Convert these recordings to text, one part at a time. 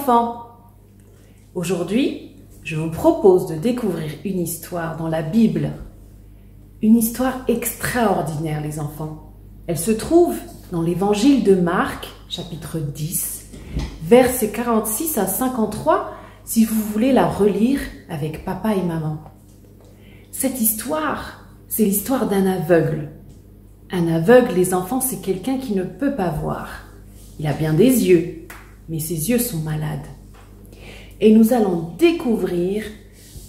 enfants. Aujourd'hui, je vous propose de découvrir une histoire dans la Bible. Une histoire extraordinaire, les enfants. Elle se trouve dans l'évangile de Marc, chapitre 10, versets 46 à 53, si vous voulez la relire avec papa et maman. Cette histoire, c'est l'histoire d'un aveugle. Un aveugle, les enfants, c'est quelqu'un qui ne peut pas voir. Il a bien des yeux, mais ses yeux sont malades. Et nous allons découvrir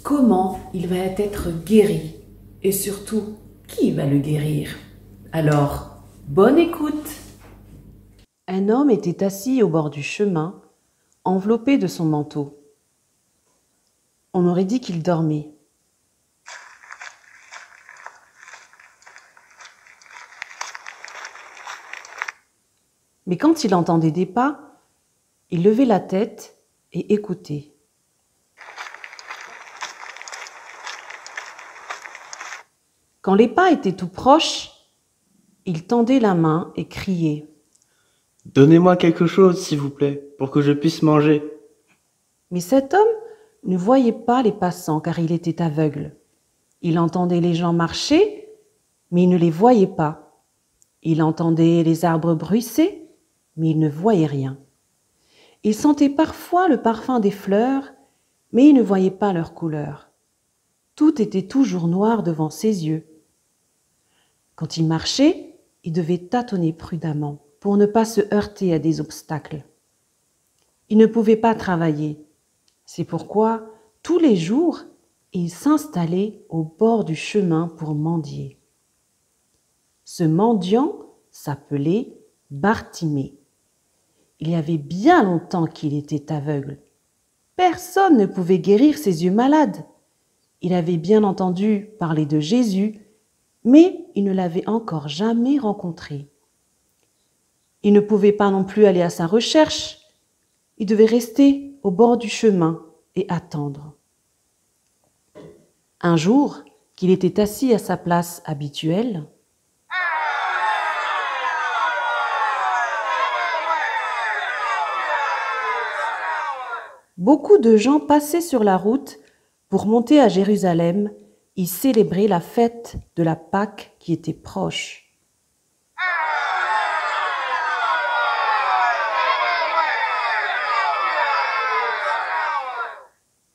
comment il va être guéri et surtout qui va le guérir. Alors, bonne écoute! Un homme était assis au bord du chemin, enveloppé de son manteau. On aurait dit qu'il dormait. Mais quand il entendait des pas, il levait la tête et écoutait. Quand les pas étaient tout proches, il tendait la main et criait. « Donnez-moi quelque chose, s'il vous plaît, pour que je puisse manger. » Mais cet homme ne voyait pas les passants car il était aveugle. Il entendait les gens marcher, mais il ne les voyait pas. Il entendait les arbres bruisser, mais il ne voyait rien. Il sentait parfois le parfum des fleurs, mais il ne voyait pas leur couleur. Tout était toujours noir devant ses yeux. Quand il marchait, il devait tâtonner prudemment pour ne pas se heurter à des obstacles. Il ne pouvait pas travailler. C'est pourquoi, tous les jours, il s'installait au bord du chemin pour mendier. Ce mendiant s'appelait Bartimée. Il y avait bien longtemps qu'il était aveugle. Personne ne pouvait guérir ses yeux malades. Il avait bien entendu parler de Jésus, mais il ne l'avait encore jamais rencontré. Il ne pouvait pas non plus aller à sa recherche. Il devait rester au bord du chemin et attendre. Un jour, qu'il était assis à sa place habituelle, beaucoup de gens passaient sur la route pour monter à Jérusalem y célébrer la fête de la Pâque qui était proche.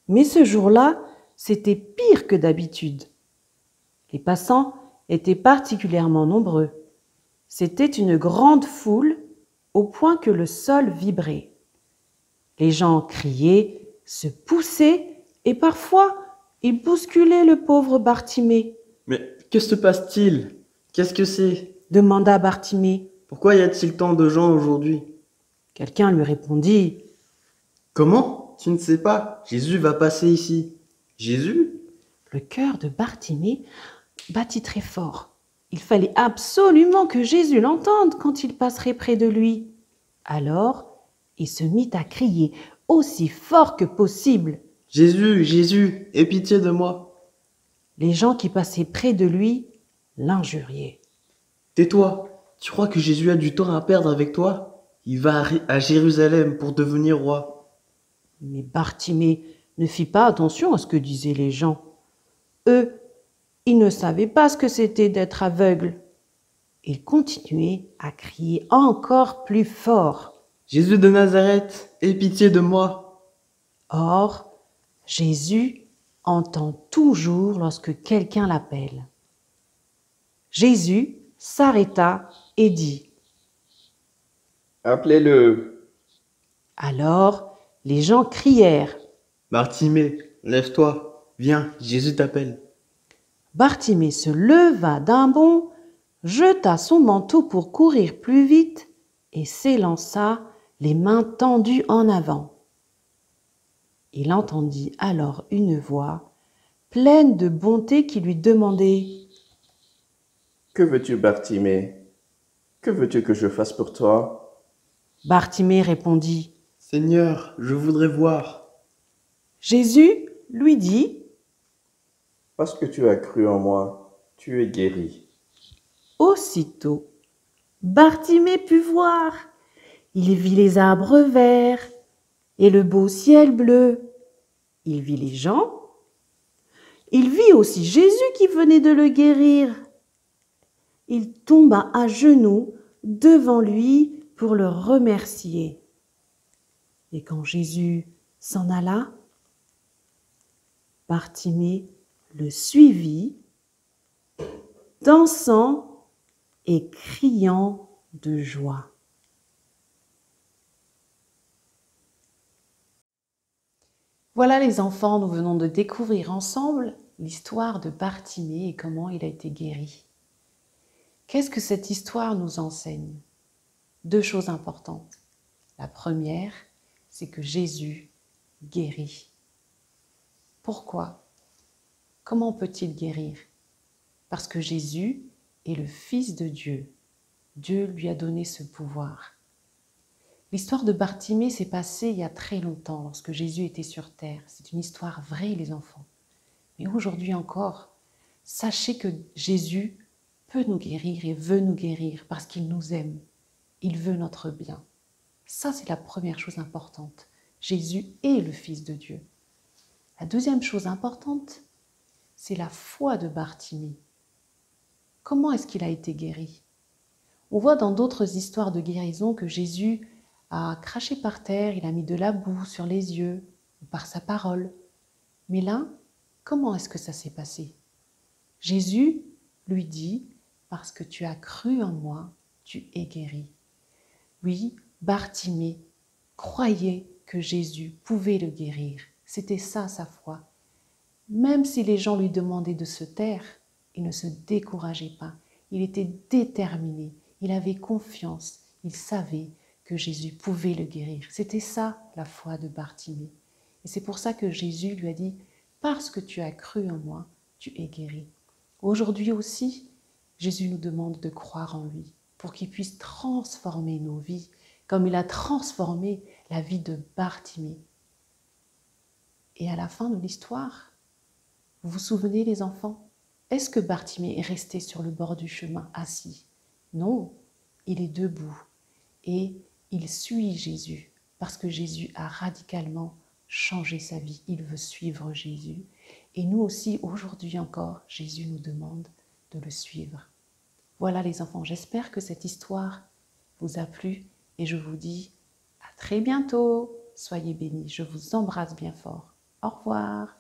Mais ce jour-là, c'était pire que d'habitude. Les passants étaient particulièrement nombreux. C'était une grande foule au point que le sol vibrait. Les gens criaient, se poussaient et parfois ils bousculaient le pauvre Bartimée. « Mais que se passe-t-il? Qu'est-ce que c'est ?» demanda Bartimée. « Pourquoi y a-t-il tant de gens aujourd'hui ?» Quelqu'un lui répondit. « Comment? Tu ne sais pas? Jésus va passer ici. » « Jésus ?» Le cœur de Bartimée battit très fort. Il fallait absolument que Jésus l'entende quand il passerait près de lui. Alors, il se mit à crier aussi fort que possible. « Jésus, Jésus, aie pitié de moi. » Les gens qui passaient près de lui l'injuriaient. « Tais-toi, tu crois que Jésus a du temps à perdre avec toi? Il va à Jérusalem pour devenir roi. » Mais Bartimée ne fit pas attention à ce que disaient les gens. Eux, ils ne savaient pas ce que c'était d'être aveugle. Ils continuaient à crier encore plus fort. « Jésus de Nazareth, aie pitié de moi. » Or, Jésus entend toujours lorsque quelqu'un l'appelle. Jésus s'arrêta et dit « Appelez-le. » Alors, les gens crièrent. « Bartimée, lève-toi, viens, Jésus t'appelle. » Bartimée se leva d'un bond, jeta son manteau pour courir plus vite et s'élança, les mains tendues en avant. Il entendit alors une voix pleine de bonté qui lui demandait « Que veux-tu, Bartimée? Que veux-tu que je fasse pour toi? » Bartimée répondit « Seigneur, je voudrais voir. » Jésus lui dit « Parce que tu as cru en moi, tu es guéri. » Aussitôt, Bartimée put voir. Il vit les arbres verts, et le beau ciel bleu. Il vit les gens. Il vit aussi Jésus qui venait de le guérir. Il tomba à genoux devant lui pour le remercier. Et quand Jésus s'en alla, Bartimée le suivit, dansant et criant de joie. Voilà les enfants, nous venons de découvrir ensemble l'histoire de Bartimée et comment il a été guéri. Qu'est-ce que cette histoire nous enseigne? Deux choses importantes. La première, c'est que Jésus guérit. Pourquoi? Comment peut-il guérir? Parce que Jésus est le Fils de Dieu. Dieu lui a donné ce pouvoir. L'histoire de Bartimée s'est passée il y a très longtemps, lorsque Jésus était sur terre. C'est une histoire vraie, les enfants. Mais aujourd'hui encore, sachez que Jésus peut nous guérir et veut nous guérir parce qu'il nous aime. Il veut notre bien. Ça, c'est la première chose importante. Jésus est le Fils de Dieu. La deuxième chose importante, c'est la foi de Bartimée. Comment est-ce qu'il a été guéri? On voit dans d'autres histoires de guérison que Jésus a craché par terre, il a mis de la boue sur les yeux, par sa parole. Mais là, comment est-ce que ça s'est passé? Jésus lui dit, parce que tu as cru en moi, tu es guéri. Oui, Bartimée croyait que Jésus pouvait le guérir. C'était ça sa foi. Même si les gens lui demandaient de se taire, il ne se décourageait pas. Il était déterminé, il avait confiance, il savait que Jésus pouvait le guérir. C'était ça la foi de Bartimée. Et c'est pour ça que Jésus lui a dit, parce que tu as cru en moi, tu es guéri. Aujourd'hui aussi, Jésus nous demande de croire en lui pour qu'il puisse transformer nos vies comme il a transformé la vie de Bartimée. Et à la fin de l'histoire, vous vous souvenez les enfants? Est-ce que Bartimée est resté sur le bord du chemin assis? Non, il est debout et il suit Jésus parce que Jésus a radicalement changé sa vie. Il veut suivre Jésus. Et nous aussi, aujourd'hui encore, Jésus nous demande de le suivre. Voilà les enfants, j'espère que cette histoire vous a plu et je vous dis à très bientôt. Soyez bénis, je vous embrasse bien fort. Au revoir.